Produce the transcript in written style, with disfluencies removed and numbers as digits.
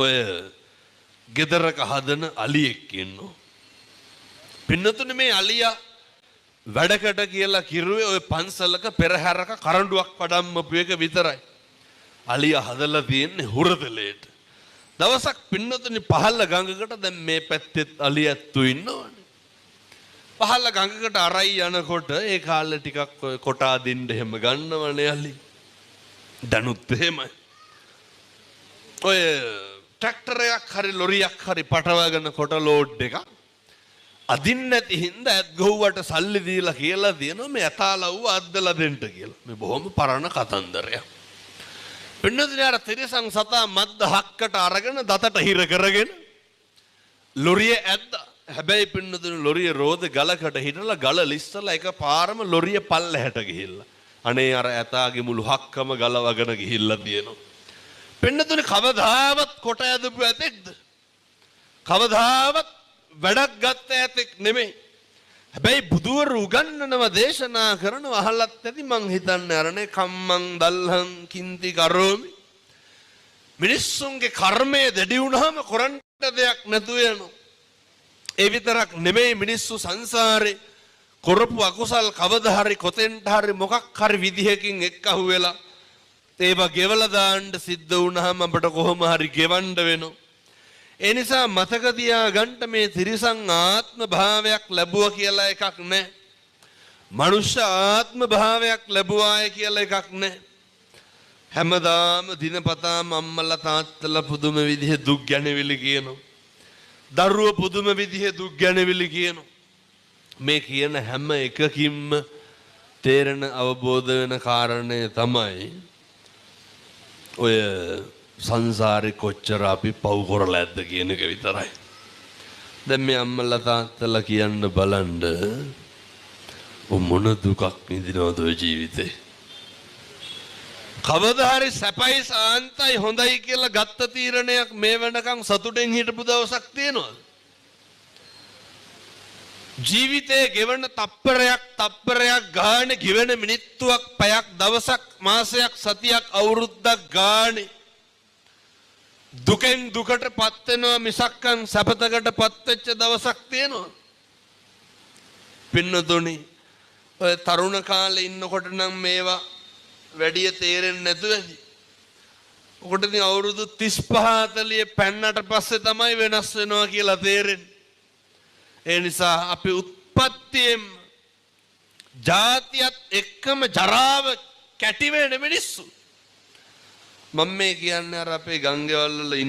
ඔය ගෙදරක හදන අලියෙක් ඉන්නවා. පින්නතුනේ මේ අලියා වැඩකට කියලා කිරුවේ ඔය පන්සලක පෙරහැරක කරඬුවක් පඩම්මපු එක විතරයි. අලියා හදලා තියෙන්නේ හුරතලයට. දවසක් පින්නතුනේ පහළ ගඟකට දැන් මේ පැත්තෙත් අලියැත්තු ඉන්නවනේ. පහළ ගඟකට අරයි යනකොට ඒ කාලේ ටිකක් ඔය කොටා දින්න එහෙම ගන්නවනේ අලි. දනුත් එහෙමයි. ඔය ට්‍රැක්ටරයක් හරි ලොරියක් හරි පටවගෙන කොට ලෝඩ් එකක් අදින්න නැති හින්දා ඇත් ගහුවට සල්ලි දීලා කියලා දෙනවා මේ ඇතාලව්ව අද්දලා දෙන්න කියලා. මේ බොහොම පරණ කතන්දරයක්. පින්නතුනේ අර තිරිසන් සතා මද්ද හක්කට අරගෙන දතට හිර කරගෙන ලොරිය ඇද්දා. හැබැයි පින්නතුනේ ලොරිය රෝද ගලකට හිටලා ගල ලිස්සලා එක පාරම ලොරිය පල්ලෙහාට ගිහිල්ලා. අනේ අර ඇතාගේ මුළු හක්කම ගලවගෙන ගිහිල්ලා තියෙනවා. පින්නතුනේ කවදාවත් කොට ඇදපු ඇතෙක්ද? කවදාවත් වැඩක් ගත්ත ඇතෙක් නෙමෙයි. හැබැයි බුදුවරු උගන්වනව දේශනා කරනව අහලත් ඇති මං හිතන්නේ අරනේ කම්මං දල්හං කින්ති කරෝමි. මිනිස්සුන්ගේ කර්මය දැඩි වුණාම කරන්න දෙයක් නැතුව යනවා. ඒ විතරක් නෙමෙයි මිනිස්සු සංසාරේ කරපු අකුසල් කවදා හරි කොතෙන්ට හරි මොකක් හරි විදිහකින් එක්කහුව වෙලා ඒවා ගෙවලා දාන්න සිද්ධ වුණාම අපට කොහොම හරි ගෙවන්න වෙනවා. ඒ නිසා මතක තියාගන්න මේ තිරිසන් ආත්ම භාවයක් ලැබුවා කියලා එකක් නැහැ. මනුෂ්‍ය ආත්ම භාවයක් ලැබුවාය කියලා එකක් නැහැ. හැමදාම දිනපතාම අම්මලා තාත්තලා පුදුම විදිහේ දුක් ගැනවිලි කියනවා. දරුවෝ පුදුම විදිහේ දුක් ගැනවිලි කියනවා. මේ කියන හැම එකකින්ම තේරෙන අවබෝධ වෙන කාරණය තමයි ඔය සංසාරේ කොච්චර අපි පව් කරලා ඇද්ද කියන එක විතරයි. දැන් මේ අම්මලා තාත්තලා කියන්න බලන්න මොන දුකක් විඳිනවද ඔය ජීවිතේ. කවදා හරි සැපයි සාන්තයි හොඳයි කියලා ගත්ත තීරණයක් මේ වෙනකන් සතුටෙන් හිටපු දවසක් තියෙනවද? ජීවිතේ ගෙවන තප්පරයක් ගානේ ගෙවන මිනිත්තුවක් පැයක් දවසක් මාසයක් සතියක් අවුරුද්දක් ගානේ දුකෙන් දුකට පත් වෙනවා මිසක්කන් සැපතකට පත් වෙච්ච දවසක් තියෙනවා. පින්නතුනි ඔය තරුණ කාලේ ඉන්නකොට නම් මේවා වැඩි තේරෙන්නේ නැතුව ඇති. ඔකට ඉතින් අවුරුදු 35 40 පෙන්නට පස්සේ තමයි වෙනස් වෙනවා කියලා තේරෙන්නේ. ඒ නිසා අපි උත්පත්තියෙන් ජාතියත් එක්කම ජරාව කැටි වෙන මිනිස්සු. මම මේ කියන්නේ අර අපේ ගංගේවල් වල